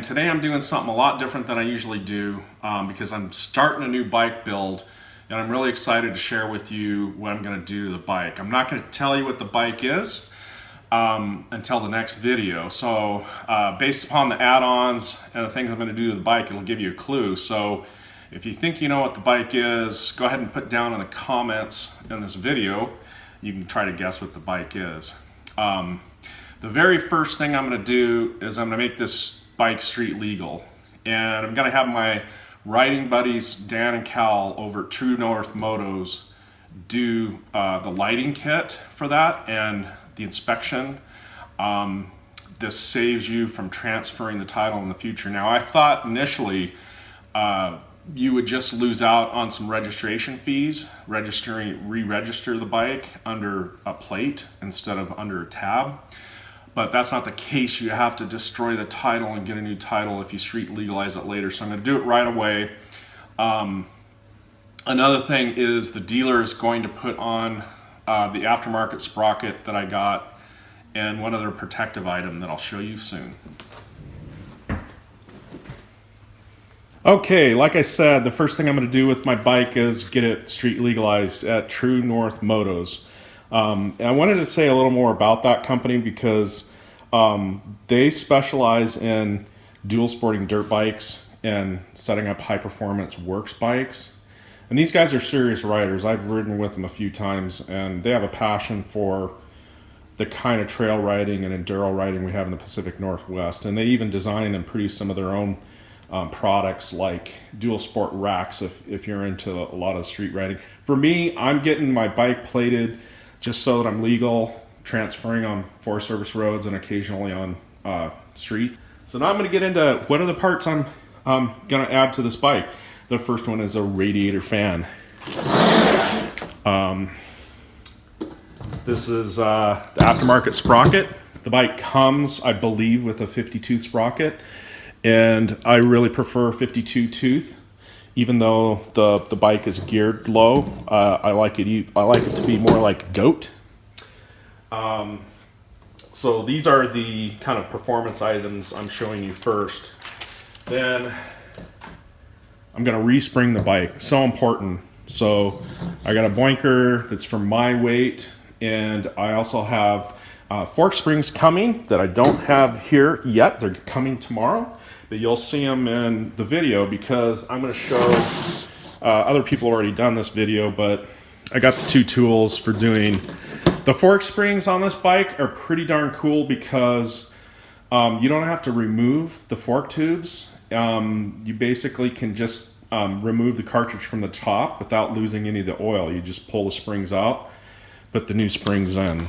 Today I'm doing something a lot different than I usually do because I'm starting a new bike build and I'm really excited to share with you what I'm going to do to the bike. I'm not going to tell you what the bike is until the next video. So based upon the add-ons and the things I'm going to do to the bike, it'll give you a clue. So if you think you know what the bike is, go ahead and put down in the comments in this video. You can try to guess what the bike is. The very first thing I'm going to do is I'm going to make this bike street legal, and I'm going to have my riding buddies Dan and Cal over at True North Motos do the lighting kit for that and the inspection. This saves you from transferring the title in the future. Now, I thought initially you would just lose out on some registration fees, re-register the bike under a plate instead of under a tab. But that's not the case. You have to destroy the title and get a new title if you street legalize it later. So I'm going to do it right away. Another thing is the dealer is going to put on the aftermarket sprocket that I got and one other protective item that I'll show you soon. Okay, like I said, the first thing I'm going to do with my bike is get it street legalized at True North Motos. And I wanted to say a little more about that company because they specialize in dual sporting dirt bikes and setting up high performance works bikes. And these guys are serious riders. I've ridden with them a few times, and they have a passion for the kind of trail riding and enduro riding we have in the Pacific Northwest. And they even design and produce some of their own products like dual sport racks if you're into a lot of street riding. For me, I'm getting my bike plated just so that I'm legal, transferring on Forest Service roads and occasionally on street. So now I'm going to get into what are the parts I'm going to add to this bike. The first one is a radiator fan. This is the aftermarket sprocket. The bike comes, I believe, with a 50-tooth sprocket, and I really prefer 52 tooth. Even though the bike is geared low, I like it to be more like goat. So these are the kind of performance items I'm showing you first. Then I'm going to respring the bike. So important. So I got a boinker that's for my weight, and I also have fork springs coming that I don't have here yet. They're coming tomorrow. But you'll see them in the video because I'm going to show other people have already done this video, but I got the two tools for doing the fork springs on this bike. Are pretty darn cool because you don't have to remove the fork tubes. You basically can just remove the cartridge from the top without losing any of the oil. You just pull the springs out, put the new springs in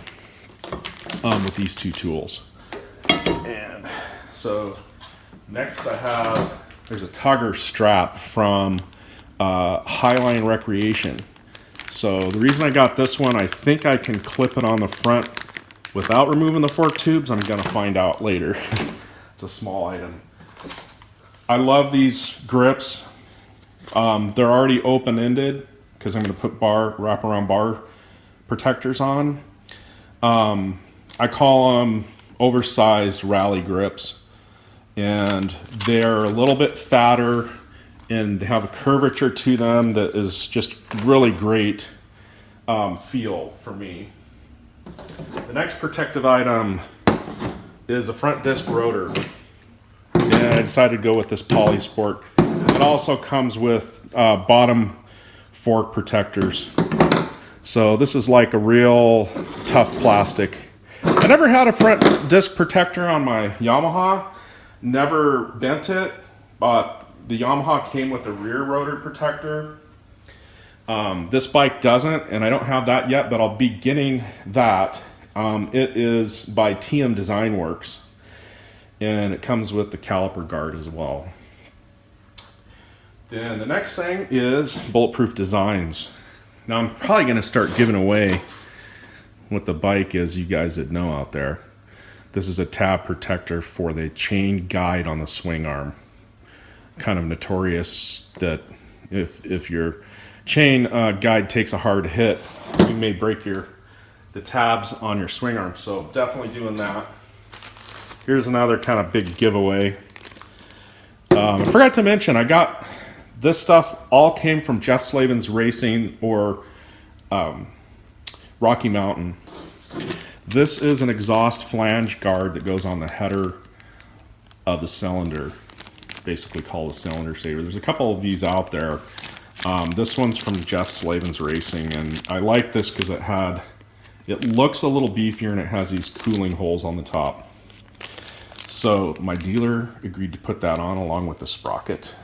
with these two tools. And so next there's a tugger strap from Highline Recreation. So the reason I got this one, I think I can clip it on the front without removing the fork tubes. I'm going to find out later. It's a small item. I love these grips. They're already open-ended because I'm going to put wraparound bar protectors on. I call them oversized rally grips. And they're a little bit fatter and they have a curvature to them that is just really great feel for me. The next protective item is a front disc rotor. And I decided to go with this Polysport. It also comes with bottom fork protectors. So this is like a real tough plastic. I never had a front disc protector on my Yamaha. Never bent it, but the Yamaha came with a rear rotor protector. This bike doesn't, and I don't have that yet, but I'll be getting that. It is by TM Design Works, and it comes with the caliper guard as well. Then the next thing is bulletproof designs. Now I'm probably going to start giving away what the bike is, you guys that know out there. This is a tab protector for the chain guide on the swing arm. Kind of notorious that if your chain guide takes a hard hit, you may break the tabs on your swing arm. So definitely doing that. Here's another kind of big giveaway. I forgot to mention, I got this stuff all came from Jeff Slavin's Racing or Rocky Mountain. This is an exhaust flange guard that goes on the header of the cylinder, basically called a cylinder saver. There's a couple of these out there. This one's from Jeff Slavin's Racing, and I like this because it looks a little beefier and it has these cooling holes on the top. So my dealer agreed to put that on along with the sprocket.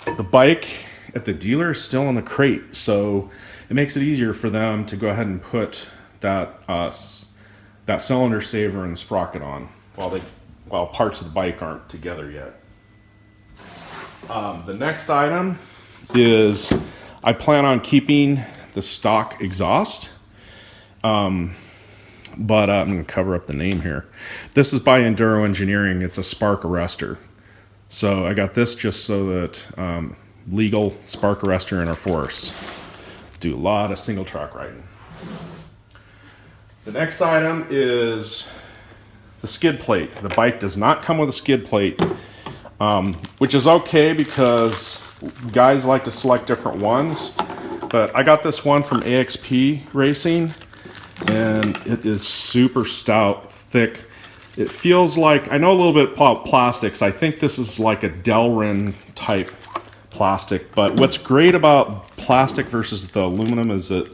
The bike at the dealer is still in the crate, so it makes it easier for them to go ahead and put that that cylinder saver and the sprocket on while parts of the bike aren't together yet. The next item is I plan on keeping the stock exhaust, but I'm going to cover up the name here. This is by EnduroEngineering. It's a spark arrestor. So I got this just so that legal spark arrestor in our forests. Do a lot of single track riding. The next item is the skid plate. The bike does not come with a skid plate, which is okay because guys like to select different ones. But I got this one from AXP Racing, and it is super stout, thick. It feels like, I know a little bit about plastics. I think this is like a Delrin type plastic, but what's great about plastic versus the aluminum is it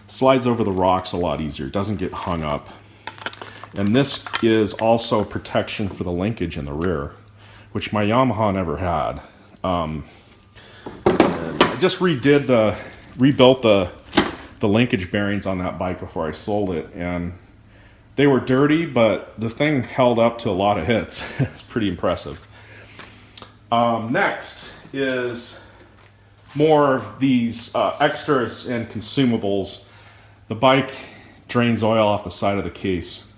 slides over the rocks a lot easier. It doesn't get hung up. And this is also protection for the linkage in the rear, which my Yamaha never had. I just rebuilt the linkage bearings on that bike before I sold it, and they were dirty, but the thing held up to a lot of hits. It's pretty impressive. Next is more of these extras and consumables. The bike drains oil off the side of the case,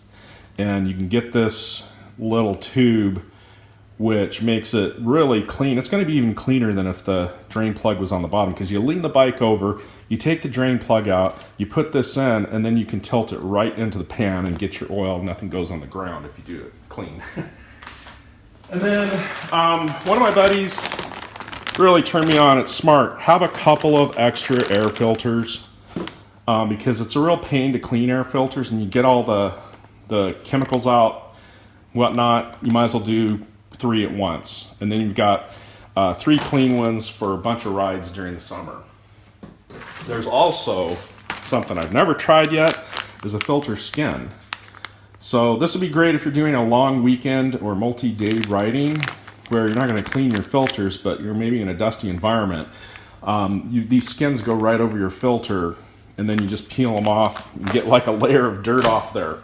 and you can get this little tube which makes it really clean. It's going to be even cleaner than if the drain plug was on the bottom, because you lean the bike over, you take the drain plug out, you put this in, and then you can tilt it right into the pan and get your oil. Nothing goes on the ground if you do it clean. And then one of my buddies really turned me on. It's smart. Have a couple of extra air filters because it's a real pain to clean air filters, and you get all the chemicals out, whatnot. You might as well do 3 at once, and then you've got 3 clean ones for a bunch of rides during the summer. There's also something I've never tried yet, is a filter skin. So this would be great if you're doing a long weekend or multi-day riding where you're not going to clean your filters, but you're maybe in a dusty environment. These skins go right over your filter, and then you just peel them off and get like a layer of dirt off there.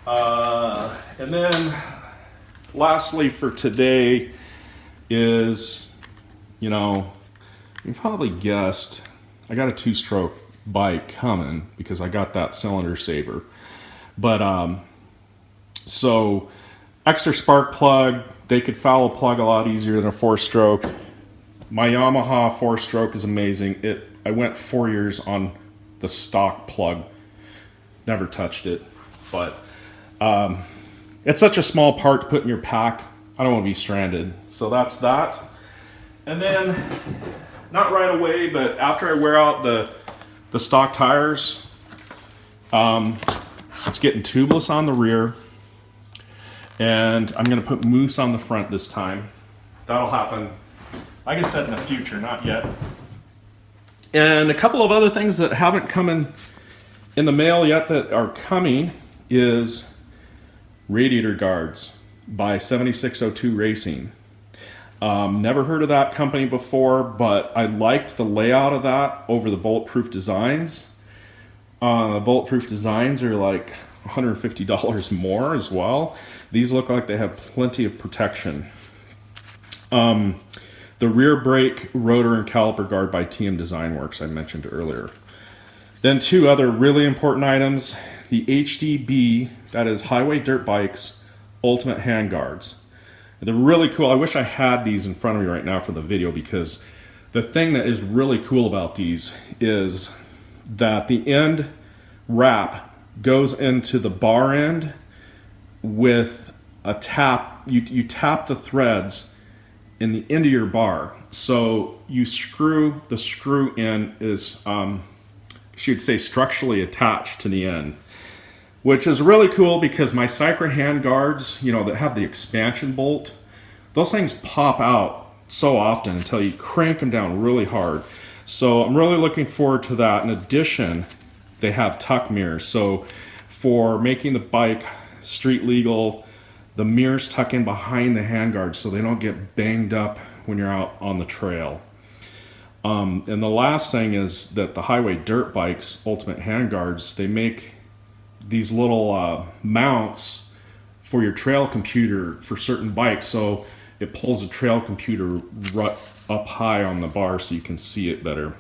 And then lastly for today is, you probably guessed, I got a 2-stroke bike coming because I got that cylinder saver. But so extra spark plug, they could foul a plug a lot easier than a 4-stroke. My Yamaha 4-stroke is amazing. I went 4 years on the stock plug, never touched it, but it's such a small part to put in your pack. I don't want to be stranded. So that's that. And then, not right away, but after I wear out the stock tires, it's getting tubeless on the rear. And I'm going to put mousse on the front this time. That'll happen, like I said, in the future, not yet. And a couple of other things that haven't come in the mail yet that are coming is radiator guards by 7602 Racing. Never heard of that company before, but I liked the layout of that over the bulletproof designs. Bulletproof designs are like $150 more as well. These look like they have plenty of protection. The rear brake, rotor, and caliper guard by TM Design Works I mentioned earlier. Then 2 other really important items. The HDB, that is Highway Dirt Bikes Ultimate Hand Guards. They're really cool. I wish I had these in front of me right now for the video, because the thing that is really cool about these is that the end wrap goes into the bar end with a tap. You tap the threads in the end of your bar. So you screw, the screw in is, should say, structurally attached to the end, which is really cool because my Cycra hand guards, you know, that have the expansion bolt, those things pop out so often until you crank them down really hard. So I'm really looking forward to that. In addition, they have tuck mirrors. So for making the bike street legal, the mirrors tuck in behind the handguards so they don't get banged up when you're out on the trail. And the last thing is that the highway dirt bikes, Ultimate handguards, they make these little mounts for your trail computer for certain bikes. So it pulls the trail computer right up high on the bar so you can see it better.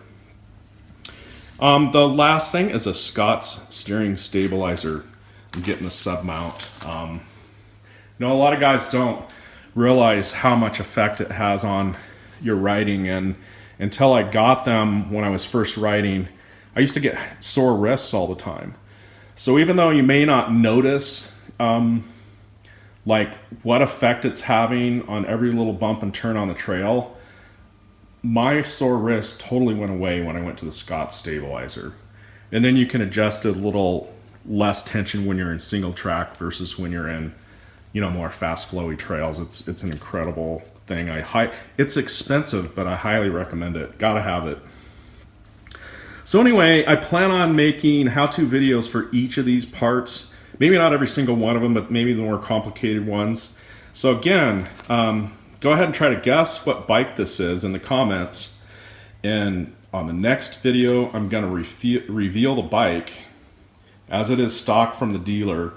The last thing is a Scott's steering stabilizer. I'm getting a sub mount. You know, a lot of guys don't realize how much effect it has on your riding, and until I got them when I was first riding, I used to get sore wrists all the time. So even though you may not notice like what effect it's having on every little bump and turn on the trail, my sore wrist totally went away when I went to the Scott's stabilizer. And then you can adjust it a little less tension when you're in single track versus when you're in, you know, more fast flowy trails. It's an incredible thing. It's expensive, but I highly recommend it. Gotta have it. So anyway, I plan on making how-to videos for each of these parts. Maybe not every single one of them, but maybe the more complicated ones. So again, go ahead and try to guess what bike this is in the comments. And on the next video, I'm gonna reveal the bike as it is stock from the dealer.